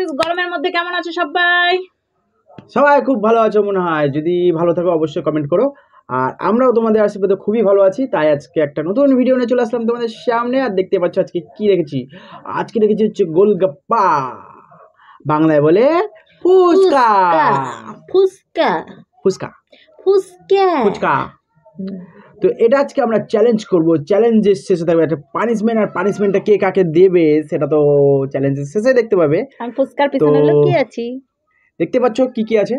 Guys, গরমের মধ্যে কেমন আছো সবাই? সবাই খুব ভালো আছো মনে হয়। যদি ভালো থাকো অবশ্যই কমেন্ট করো। আর আমরাও তোমাদের আশীর্বাদে খুবই ভালো আছি। তাই আজকে একটা নতুন ভিডিও নিয়ে চলে আসলাম তোমাদের সামনে। আর দেখতে পাচ্ছ আজকে কি রেখেছি। আজকে রেখেছি হচ্ছে গোলগাপ্পা, বাংলায় বলে ফুচকা। ফুচকা ফুচকা ফুচকা ফুচকা। তো এটা আজকে আমরা চ্যালেঞ্জ করব। চ্যালেঞ্জের শেষে থাকবে একটা পানিশমেন্ট, আর পানিশমেন্টটা কে কাকে দেবে সেটা তো চ্যালেঞ্জের শেষে দেখতে পাবে। আমি ফুচকার পিছনে লুকিয়ে আছি। দেখতে পাচ্ছ কি কি আছে।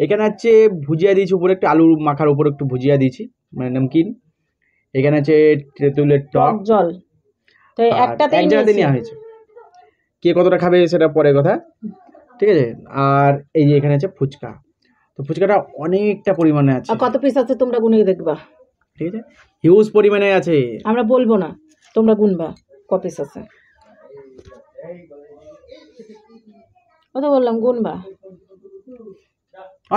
এখানে হচ্ছে ভুজিয়া দিয়েছি, উপরে একটু আলু মাখার উপরে একটু ভুজিয়া দিয়েছি, মানে নমকিন। এখানে আছে তেঁতুলের টক জল, তো একটাতেই এক জায়গাতে নেওয়া হয়েছে। কে কতটা খাবে সেটা পরে কথা, ঠিক আছে। আর এই যে এখানে আছে ফুচকা। তো ফুচকাটা অনেকটা পরিমাণে আছে। আর কত পিস আছে তোমরা গুনে দেখবা, ঠিক আছে, হিউজ পরিমাণে আছে। আমরা বলবো না, তোমরা গুনবা ক পিস আছে। কত বললাম, গুনবা।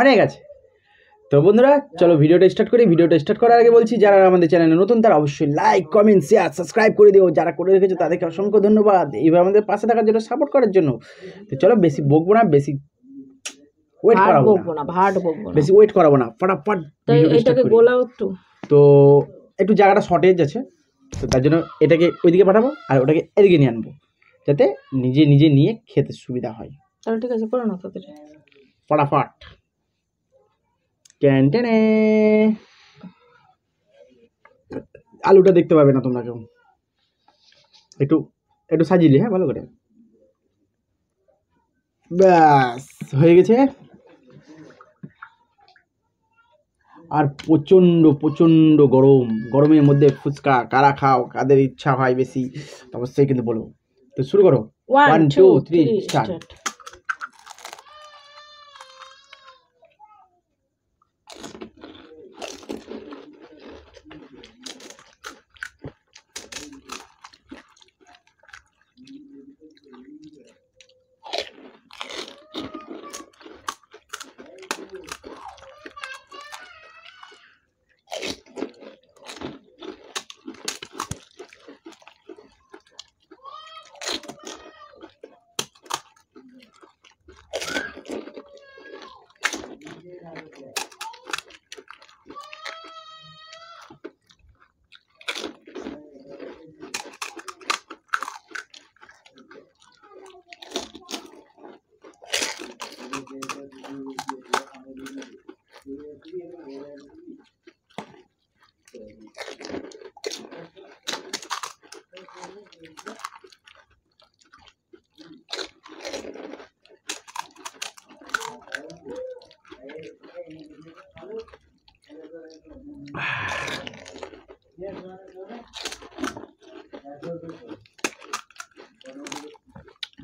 অনেক আছে। তো বন্ধুরা চলো ভিডিওটা স্টার্ট করি। ভিডিওটা স্টার্ট করার আগে বলছি, যারা আমাদের চ্যানেলে নতুন তারা অবশ্যই লাইক, কমেন্ট, শেয়ার, সাবস্ক্রাইব করে দিও। যারা করে রেখেছো তাদেরকে অসংখ্য ধন্যবাদ এইভাবে আমাদের পাশে থাকার জন্য, সাপোর্ট করার জন্য। তো চলো বেশি বকবো না, বেশি ওয়েট করাবো না, বেশি ওয়েট করাবো না, ফটাফট এটাকে গোলাও একটু। তো একটু জায়গাটা শর্টেজ আছে, তো তার জন্য এটাকে ওইদিকে পাঠাবো আর ওটাকে এদিকে নিয়ে আনবো, যাতে নিজে নিজে নিয়ে খেতে সুবিধা হয়। তাহলে ঠিক আছে, করো না তাদের ফটাফট। ক্যান্টেনে আলুটা দেখতে পাবে না তোমরা কেউ, একটু একটু সাজিলে, হ্যাঁ ভালো করে। ব্যাস হয়ে গেছে। আর প্রচণ্ড প্রচণ্ড গরম, গরমের মধ্যে ফুচকা কারা খাও, কাদের ইচ্ছা হয় বেশি অবশ্যই কিন্তু বলবো। তো শুরু করো। 1 2 3 স্টার্ট।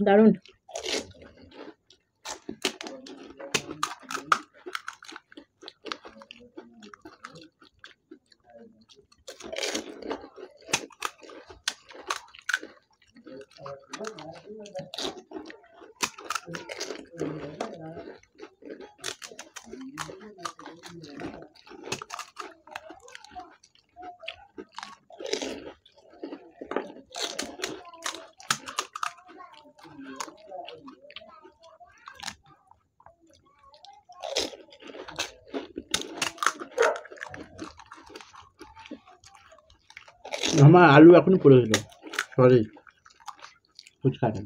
দারুণ। আমার আলু এখন পড়ে গেল, সরি ফুচকাটা।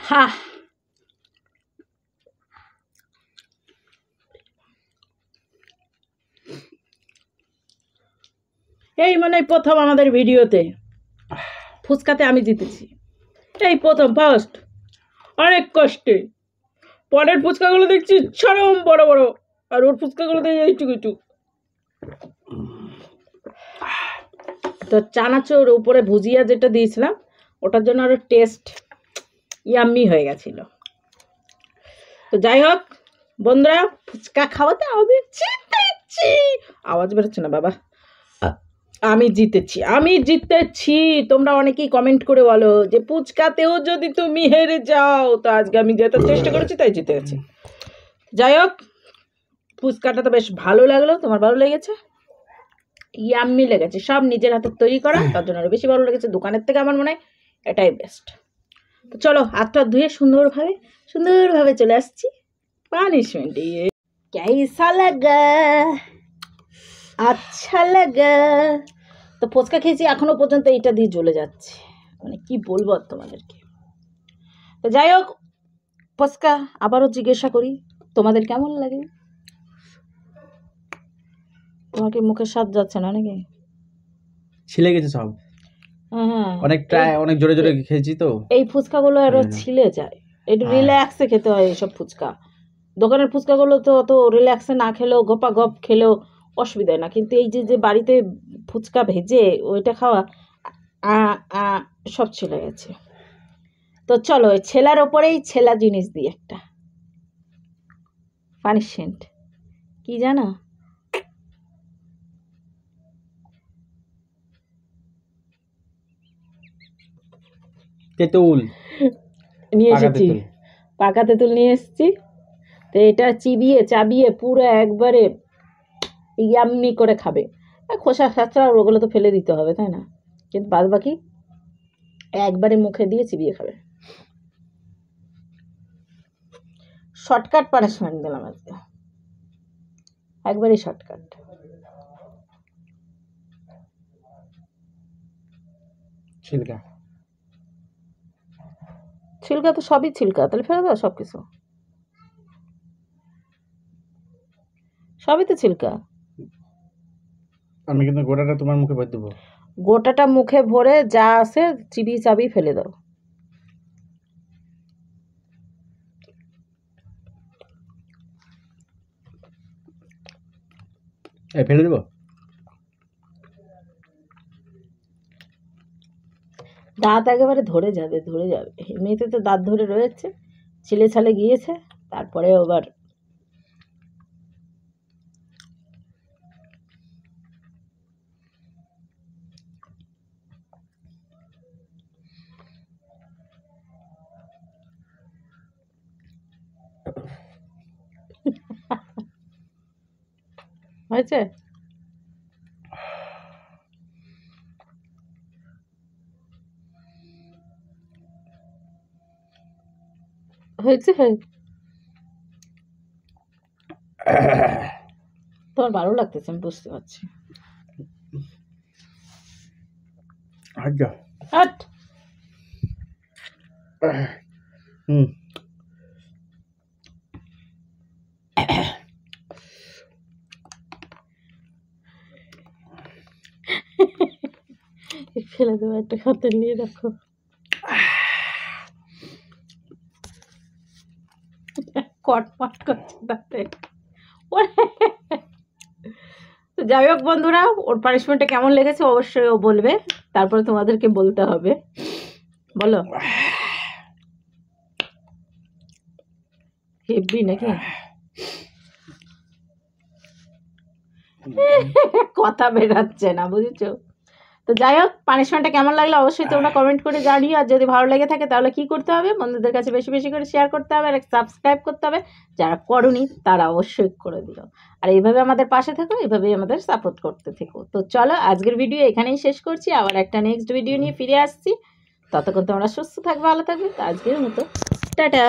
হা এই মানে প্রথম আমাদের ভিডিওতে ফুচকাতে আমি জিতেছি, এই প্রথম ফার্স্ট, অনেক কষ্টে। পরের ফুচকাগুলো দেখছি চরম বড় বড়, আর ওর ফুচকাগুলো দেখি এইটুকু একটু। তো চানাচুর উপরে ভুজিয়া যেটা দিয়েছিলাম ওটার জন্য আরো টেস্ট ইয়াম্মি হয়ে গেছিল। তো যাই হোক বন্ধুরা, ফুচকা খাওয়াতে আমি জিতেছি। আওয়াজ বেরোচ্ছে না বাবা। আমি জিতেছি। তোমরা অনেকেই কমেন্ট করে বলো যে ফুচকাতেও যদি তুমি হেরে যাও, তো আজকে আমি জেতার চেষ্টা করেছি তাই জিতে গেছি। যাই হোক, ফুচকাটা তো বেশ ভালো লাগলো। তোমার ভালো লেগেছে? ইয়াম্মি লেগেছে, সব নিজের হাতে তৈরি করা, তার জন্য আরো বেশি ভালো লেগেছে। দোকানের থেকে আমার মনে হয় এটাই বেস্ট। তো চলো হাতটা ধুয়ে সুন্দরভাবে চলে আসছি পানিশমেন্ট। कैसा लगा? আচ্ছা লাগা। তো ফুচকা খেয়েছি, এখনো পর্যন্ত এটা দিয়ে জ্বলে যাচ্ছে, মানে কি বলবো আর তোমাদেরকে। তো যাই হোক, ফুচকা আবারও জিজ্ঞাসা করি তোমাদের কেমন লাগে? তোমাকে মুখে স্বাদ যাচ্ছে না নাকি? ছিলে গেছে সব, হ্যাঁ, অনেক জোরে জোরে খেয়েছি তো। এই ফুচকাগুলো আরো ছিলে যায়, একটু রিল্যাক্সে খেতে হয় এইসব ফুচকা। দোকানের ফুচকাগুলো তো অত রিল্যাক্সে না খেলেও, গপা গপ খেলেও অসুবিধা না, কিন্তু এই যে বাড়িতে ফুচকা ভেজে ওইটা খাওয়া সব ছেলে গেছে। তো চলো ওই ছেলার ওপরেই ছেলা জিনিস দিই একটা পানিশমেন্ট, কি জানো? তেঁতুল নিয়ে এসেছি, পাকা তেঁতুল নিয়ে এসেছি। তো এটা চাবিয়ে পুরো একবারে ইয়াম্মি করে খাবে। খোসা খাচড়া ওগুলো তো ফেলে দিতে হবে, তাই না? কিন্তু বাদ বাকি একবারে মুখে দিয়ে চিবিয়ে খাবে। শর্টকাট পানিশমেন্ট দিলাম আজকে, একবারই শর্টকাট। ছিলকা তো সবই ছিলকা, তাহলে ফেলে দাও সব কিছু, সবই তো ছিলকা। আমি কিন্তু গোটাটা তোমার মুখে ভরে দেবো। গোটাটা মুখে ভরে যা আছে চিবিয়ে চাবিয়ে ফেলে দাও। ফেলে দেবো? দাঁত একেবারে ধরে যাবে। এমনিতে তো দাঁত ধরে রয়েছে, ছেলে ছালে গিয়েছে, তারপরে আবার হয়েছে। তোমার ভালো লাগতেছে, আমি বুঝতে পারছি। হাট। ফেলে দেবো, একটা হাতে নিয়ে রাখো। কটমট করছে তাতে। তো যাই হোক বন্ধুরা, ওর পানিশমেন্টটা কেমন লেগেছে অবশ্যই ও বলবে, তারপরে তোমাদেরকে বলতে হবে। বলো হেভি নাকি? কথা বেরাচ্ছে না, বুঝেছো? তো যাই হোক, পানিশমেন্টটা কেমন লাগলো অবশ্যই তোমরা কমেন্ট করে জানিও। আর যদি ভালো লেগে থাকে তাহলে কি করতে হবে? বন্ধুদের কাছে বেশি বেশি করে শেয়ার করতে হবে, আর সাবস্ক্রাইব করতে হবে। যারা করোনি তারা অবশ্যই করে দিও। আর এইভাবে আমাদের পাশে থাকো, এইভাবেই আমাদের সাপোর্ট করতে থেকো। তো চলো আজকের ভিডিও এখানেই শেষ করছি, আবার একটা নেক্সট ভিডিও নিয়ে ফিরে আসছি। ততক্ষণ তোমরা সুস্থ থাকবে, ভালো থাকবে। তো আজকের মতো টাটা।